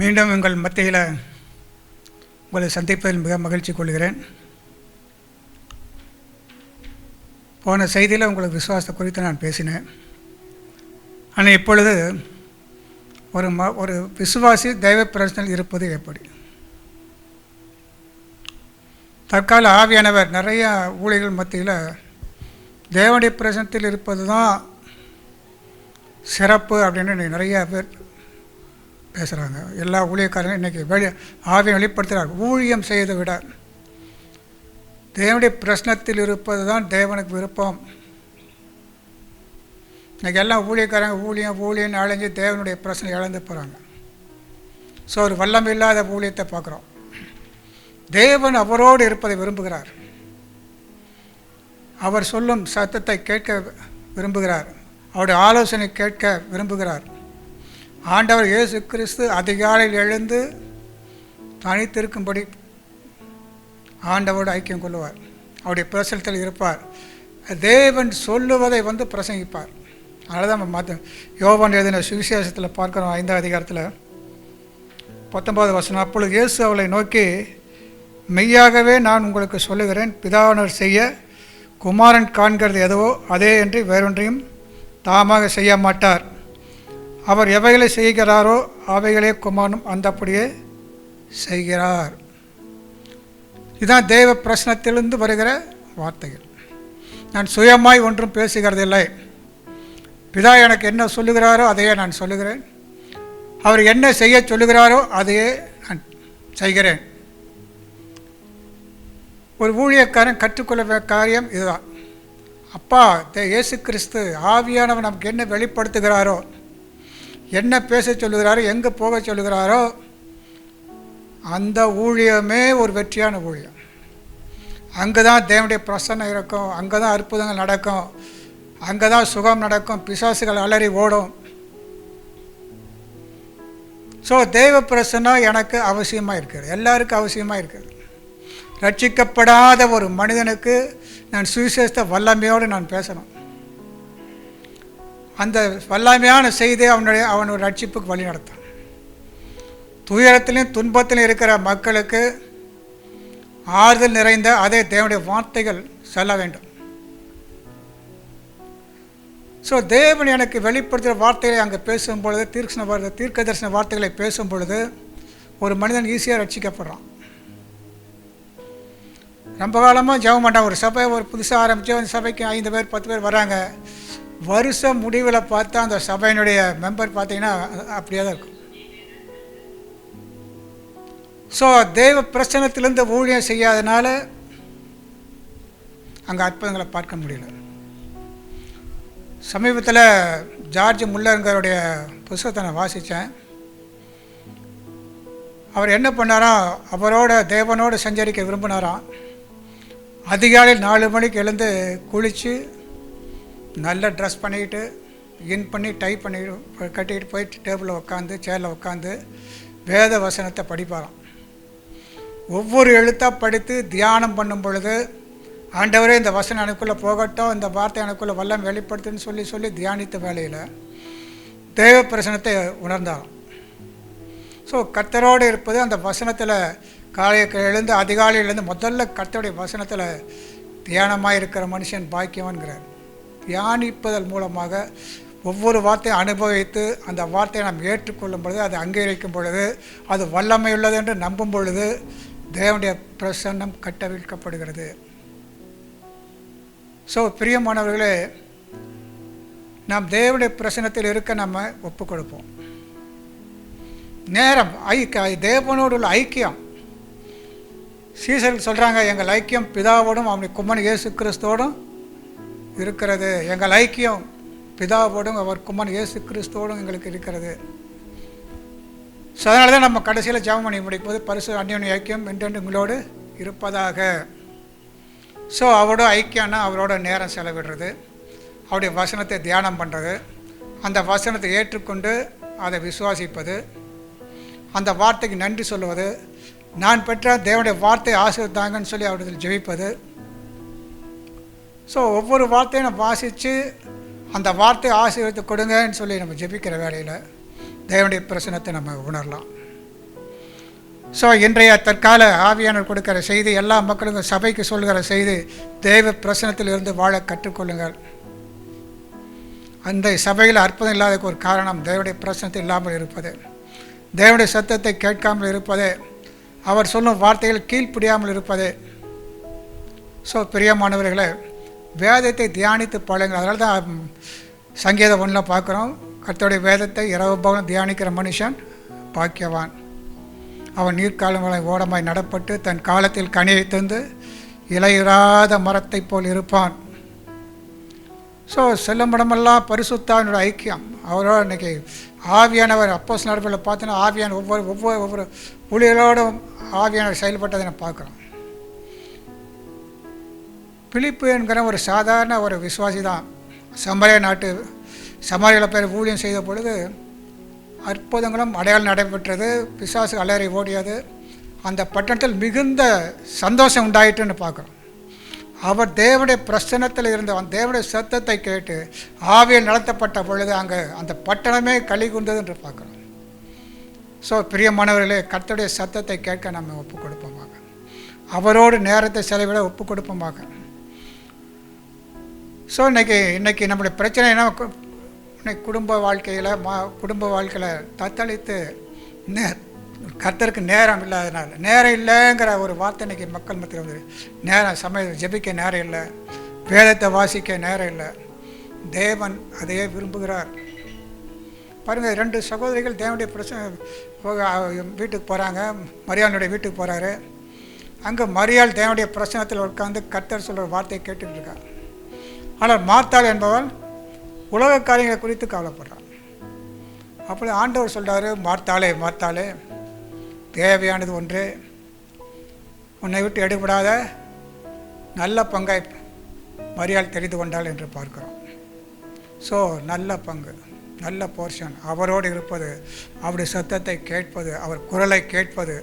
மீண்டும் உங்கள் மத்தியில் உங்களை சந்திப்பதில் மிக மகிழ்ச்சி கொள்கிறேன். போன செய்தியில் உங்களுக்கு விசுவாசத்தை குறித்து நான் பேசினேன். ஆனால் இப்பொழுது ஒரு விசுவாசி தெய்வ பிரச்சனையில் இருப்பது எப்படி? தற்கால ஆவியானவர் நிறைய ஊழியர்கள் மத்தியில் தேவனுடைய பிரச்சனத்தில் இருப்பது தான் சிறப்பு அப்படின்னு நிறைய பேர் பேசுகிறாங்க. எல்லா ஊழியக்காரங்களும் இன்றைக்கி ஆவியை வெளிப்படுத்துகிறார்கள். ஊழியம் செய்வதை விட தேவனுடைய பிரச்சனத்தில் இருப்பது தான் தேவனுக்கு விருப்பம். இன்றைக்கி எல்லாம் ஊழியக்காரங்க ஊழியம் அழைஞ்சி தேவனுடைய பிரச்சனை இழந்து போகிறாங்க. ஸோ ஒரு வல்லமை இல்லாத ஊழியத்தை பார்க்குறோம். தேவன் அவரோடு இருப்பதை விரும்புகிறார். அவர் சொல்லும் சத்தத்தை கேட்க விரும்புகிறார். அவருடைய ஆலோசனை கேட்க விரும்புகிறார். ஆண்டவர் இயேசு கிறிஸ்து அதிகாலையில் எழுந்து தனித்திருக்கும்படி ஆண்டவரோடு ஐக்கியம் கொள்ளுவார். அவருடைய பிரசனத்தில் இருப்பார். தேவன் சொல்லுவதை பிரசங்கிப்பார். அதனால தான் நம்ம யோவான் எழுதின சுவிசேஷத்தில் பார்க்குறோம் 5ஆம் அதிகாரத்தில் 19வது வசனம். அப்பொழுது இயேசு அவளை நோக்கி, மெய்யாகவே நான் உங்களுக்கு சொல்லுகிறேன், பிதாவினர் செய்ய குமாரன் காண்கிறது எதுவோ அதே என்று வேறொன்றையும் தாமாக செய்ய மாட்டார். அவர் எவைகளை செய்கிறாரோ அவைகளே குமாரனும் அந்தப்படியே செய்கிறார். இதுதான் தேவ பிரச்சனத்திலிருந்து வருகிற வார்த்தைகள். நான் சுயமாய் ஒன்றும் பேசுகிறதில்லை. பிதா எனக்கு என்ன சொல்லுகிறாரோ அதையே நான் சொல்லுகிறேன். அவர் என்ன செய்ய சொல்லுகிறாரோ அதையே நான் செய்கிறேன். ஒரு ஊழியக்காரன் கற்றுக்கொள்ள காரியம் இதுதான். அப்பா இயேசு கிறிஸ்து ஆவியானவர் நமக்கு என்ன வெளிப்படுத்துகிறாரோ, என்ன பேச சொல்லுகிறாரோ, எங்கே போக சொல்லுகிறாரோ அந்த ஊழியமே ஒரு வெற்றியான ஊழியம். அங்கே தான் தேவனுடைய பிரசன்னம் இருக்கும். அங்கே தான் அற்புதங்கள் நடக்கும். அங்கே தான் சுகம் நடக்கும். பிசாசுகள் அலறி ஓடும். ஸோ தேவ பிரசன்னம் எனக்கு அவசியமாக இருக்குது. எல்லாருக்கும் அவசியமாக இருக்குது. ரட்சிக்கப்படாத ஒரு மனிதனுக்கு நான் சுவிசேஷத்தை வல்லமையோடு நான் பேசணும். அந்த வல்லமையான செய்தி அவனுடைய ரட்சிப்புக்கு வழி நடத்தும். துயரத்திலையும் துன்பத்திலும் இருக்கிற மக்களுக்கு ஆறுதல் நிறைந்த அதே தேவனுடைய வார்த்தைகள் சொல்ல வேண்டும். ஸோ தேவன் எனக்கு வெளிப்படுத்துகிற வார்த்தைகளை அங்கே பேசும் பொழுது, தீர்க்க தரிசன வார்த்தைகளை பேசும் பொழுது ஒரு மனிதன் ஈஸியாக ரட்சிக்கப்படுறான். ரொம்ப காலமாக ஜெபம் பண்ணாங்க. ஒரு சபை புதுசாக ஆரம்பித்து அந்த சபைக்கு 5 பேர் 10 பேர் வராங்க. வருஷம் முடிவில் பார்த்தா அந்த சபையினுடைய மெம்பர் பார்த்தீங்கன்னா அப்படியே தான் இருக்கும். ஸோ தேவ பிரச்சனத்திலேருந்து ஊழியம் செய்யாதனால அங்கே அற்புதங்களை பார்க்க முடியல. சமீபத்தில் ஜார்ஜ் முல்லருங்கிறவருடைய புத்தகத்தை நான் வாசித்தேன். அவர் என்ன பண்ணாராம், அவரோட தேவனோடு சஞ்சரிக்க விரும்பினாராம். அதிகாலையில் 4 மணிக்கு எழுந்து குளித்து நல்ல ட்ரெஸ் பண்ணிக்கிட்டு பண்ணி டை பண்ணிட்டு கட்டிக்கிட்டு போயிட்டு டேபிளில் உட்காந்து சேரில் உட்காந்து வேத வசனத்தை படிப்பாராம். ஒவ்வொரு எழுத்தாக படித்து தியானம் பண்ணும் பொழுது, ஆண்டவரே இந்த வசனம் எனக்குள்ளே போகட்டும், இந்த வார்த்தை எனக்குள்ளே வல்லம் வெளிப்படுத்துன்னு சொல்லி தியானித்த வேலையில் தேவ பிரசனத்தை உணர்ந்தாராம். ஸோ கர்த்தரோடு இருப்பது அந்த வசனத்தில் எழுந்து அதிகாலையிலேருந்து முதல்ல கர்த்தருடைய வசனத்தில் தியானமாக இருக்கிற மனுஷன் பாக்கியவான்கிறார். தியானிப்பதன் மூலமாக ஒவ்வொரு வார்த்தையை அனுபவித்து அந்த வார்த்தையை நாம் ஏற்றுக்கொள்ளும் பொழுது, அதை அங்கீகரிக்கும் பொழுது, அது வல்லமை உள்ளது என்று நம்பும் பொழுது தேவனுடைய பிரசன்னம் கட்டவிழ்க்கப்படுகிறது. ஸோ பிரியமானவர்களே, நாம் தேவனுடைய பிரசன்னத்தில் இருக்க நம்ம ஒப்பு கொடுப்போம். நேரம் தேவனோடு உள்ள ஐக்கியம். சீசர்கள் சொல்கிறாங்க, எங்கள் ஐக்கியம் பிதாவோடும் அவனுடைய குமாரன் இயேசு கிறிஸ்துவோடும் இருக்கிறது. எங்கள் ஐக்கியம் பிதாவோடும் அவர் குமாரன் இயேசு கிறிஸ்துவோடும் எங்களுக்கு இருக்கிறது. ஸோ அதனால தான் நம்ம கடைசியில் ஜெபம் பண்ணி முடிக்கும்போது பரிசுத்த அந்யோன்ய ஐக்கியம் என்றென்று உங்களோடு இருப்பதாக. ஸோ அவரோட ஐக்கியம்னா அவரோட நேரம் செலவிடுறது, அவருடைய வசனத்தை தியானம் பண்ணுறது, அந்த வசனத்தை ஏற்றுக்கொண்டு அதை விசுவாசிப்பது, அந்த வார்த்தைக்கு நன்றி சொல்லுவது, நான் பெற்ற தேவனுடைய வார்த்தையை ஆசீர்வதித்தாங்கன்னு சொல்லி அவரிடத்தில் ஜெபிப்பது. ஸோ ஒவ்வொரு வார்த்தையும் நம்ம வாசித்து அந்த வார்த்தையை ஆசீர்வதித்து கொடுங்கன்னு சொல்லி நம்ம ஜெபிக்கிற வேலையில் தேவனுடைய பிரசனத்தை நம்ம உணரலாம். ஸோ இன்றைய தற்கால ஆவியானவர் கொடுக்கிற செய்தி, எல்லா மக்களுக்கும் சபைக்கு சொல்கிற செய்தி, தேவ பிரசனத்தில் இருந்து வாழ கற்றுக்கொள்ளுங்கள். அந்த சபையில் அற்புதம் இல்லாததுக்கு ஒரு காரணம் தேவனுடைய பிரசனத்தில் இல்லாமல் இருப்பது, தேவனுடைய சத்தத்தை கேட்காமல் இருப்பது, அவர் சொல்லும் வார்த்தைகள் கீழ்ப்படியாமல் இருப்பது. ஸோ பிரியமானவர்களே, வேதத்தை தியானித்து பழங்கள். அதனால தான் சங்கீதம் 1 பார்க்குறோம், கர்த்தருடைய வேதத்தை இரவு பகலும் தியானிக்கிற மனுஷன் பாக்கியவான். அவன் நீர்க்காலங்களை ஓடமாய் நடப்பட்டு தன் காலத்தில் கனியை தந்து இலையுறாத மரத்தை போல் இருப்பான். ஸோ செல்லும் இடமெல்லாம் பரிசுத்தாவினோட ஐக்கியம். அவரோட இன்றைக்கி ஆவியானவர் அப்போஸ்தலர்களை பார்த்தோன்னா ஆவியான ஒவ்வொரு ஊழியரோடும் ஆவியானவர் செயல்பட்டதை நான் பார்க்குறோம். பிலிப்பு என்கிற ஒரு சாதாரண ஒரு விசுவாசி தான். சமாரியில் பேர் ஊழியம் செய்த பொழுது அற்புதங்களும் அடையாளம் நடைபெற்றது, பிசாசு அலறி ஓடியது, அந்த பட்டணத்தில் மிகுந்த சந்தோஷம் உண்டாயிட்டுன்னு பார்க்குறோம். அவர் தேவனுடைய பிரசன்னத்தில் இருந்த தேவனுடைய சத்தத்தை கேட்டு ஆவியில் நடத்தப்பட்ட பொழுது அங்கே அந்த பட்டணமே களி கூர்ந்தது என்று பார்க்குறோம். ஸோ பிரியமானவர்களே, கர்த்தருடைய சத்தத்தை கேட்க நம்ம ஒப்பு கொடுப்போமாக, அவரோடு நேரத்தை செலவிட ஒப்பு கொடுப்போமாக. ஸோ இன்றைக்கி நம்முடைய பிரச்சனை என்ன, இன்னைக்கு குடும்ப வாழ்க்கையில் தத்தளித்து கர்த்தருக்கு நேரம் இல்லாதனால, நேரம் இல்லைங்கிற ஒரு வார்த்தை இன்றைக்கி மக்கள் மத்தியில் வந்து, நேரம் சமயம் ஜெபிக்க நேரம் இல்லை, வேதத்தை வாசிக்க நேரம் இல்லை. தேவன் அதையே விரும்புகிறார். பாருங்கள், 2 சகோதரிகள் தேவனுடைய பிரச்சனை வீட்டுக்கு போகிறாங்க. மரியாளுடைய வீட்டுக்கு போகிறாரு. அங்கே மரியாள் தேவனுடைய பிரச்சனத்தில் உட்காந்து கர்த்தர் சொல்கிற வார்த்தையை கேட்டுக்கிட்டு இருக்கார். ஆனால் மார்த்தாள் என்பவள் உலக காரியங்களை குறித்து கவலைப்படுறான். அப்படி ஆண்டவர் சொல்கிறாரு, மார்த்தாளே, தேவையானது ஒன்று, உன்னை விட்டு எடுபடாத நல்ல பங்கை மரியாள் தெரிந்து கொண்டாள் என்று பார்க்கிறோம். ஸோ நல்ல பங்கு, நல்ல போர்ஷன், அவரோடு இருப்பது, அவருடைய சத்தத்தை கேட்பது, அவர் குரலை கேட்பது,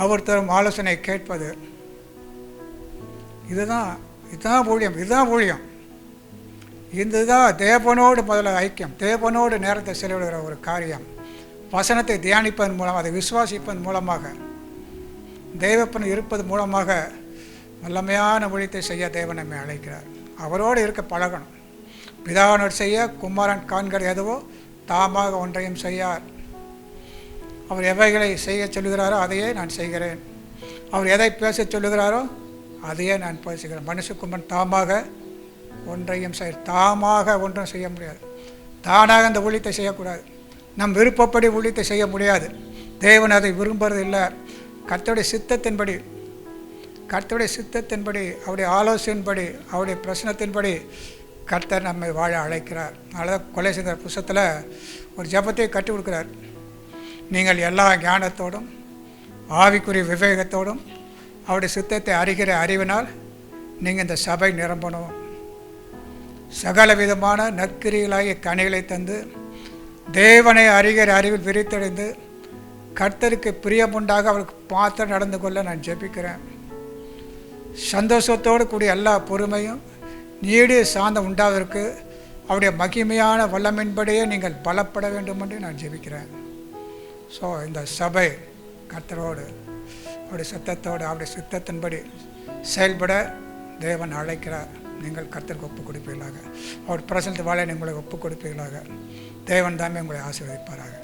அவர் தரும் ஆலோசனை கேட்பது, இதுதான் ஊழியம். இதுதான் தேவனோடு முதல்ல ஐக்கியம், தேவனோடு நேரத்தை செலவிடுகிற ஒரு காரியம். வசனத்தை தியானிப்பதன் மூலம், அதை விசுவாசிப்பதன் மூலமாக, தெய்வப்பன் இருப்பது மூலமாக வல்லமையான ஊழியத்தை செய்ய தேவன் நம்மை அழைக்கிறார். அவரோடு இருக்க பழகணும். பிதாவினோடு செய்ய குமாரன் காண்கிற எதுவோ தாமாக ஒன்றையும் செய்யார். அவர் எவைகளை செய்ய சொல்லுகிறாரோ அதையே நான் செய்கிறேன், அவர் எதை பேச சொல்லுகிறாரோ அதையே நான் பேசுகிறேன். மனுஷகுமாரன் தாமாக ஒன்றும் செய்ய முடியாது. தானாக அந்த ஊழியத்தை செய்யக்கூடாது, நம் விருப்பப்படி ஊழியத்தை செய்ய முடியாது. தேவன் அதை விரும்புறது இல்லை. கர்த்தருடைய சித்தத்தின்படி, அவருடைய ஆலோசனையின்படி, அவருடைய பிரச்சனத்தின்படி கர்த்தர் நம்மை வாழ அழைக்கிறார். அதனால் கொலைசேகர் புஸ்தகத்தில் ஒரு ஜெபத்தை கற்றுக் கொடுக்கிறார். நீங்கள் எல்லா ஞானத்தோடும் ஆவிக்குரிய விவேகத்தோடும் அவருடைய சித்தத்தை அறிகிற அறிவினால் நீங்கள் இந்த சபை நிரம்பணும். சகல விதமான நற்கிரிகளாகிய கனிகளை தந்து தேவனை அறிகிற அறிவில் விரித்தடைந்து கர்த்தருக்கு பிரியமுண்டாக அவருக்கு மாத்திரம் நடந்து கொள்ள நான் ஜெபிக்கிறேன். சந்தோஷத்தோடு கூடிய எல்லா பொறுமையும் நீடிய சாந்தம் உண்டாவதற்கு அவருடைய மகிமையான வல்லமையின்படியே நீங்கள் பலப்பட வேண்டும் என்று நான் ஜெபிக்கிறேன். ஸோ இந்த சபை கர்த்தரோடு அவருடைய சத்தத்தோடு அவருடைய சித்தத்தின்படி செயல்பட தேவன் அழைக்கிறார். நீங்கள் கர்த்தருக்கு ஒப்பு கொடுப்பீர்களாக, அவர் பிரசன்னத்தில் வாழ உங்களை ஒப்பு கொடுப்பீர்களாக. தேவன் தாமே உங்களை ஆசீர்வதிப்பாராக.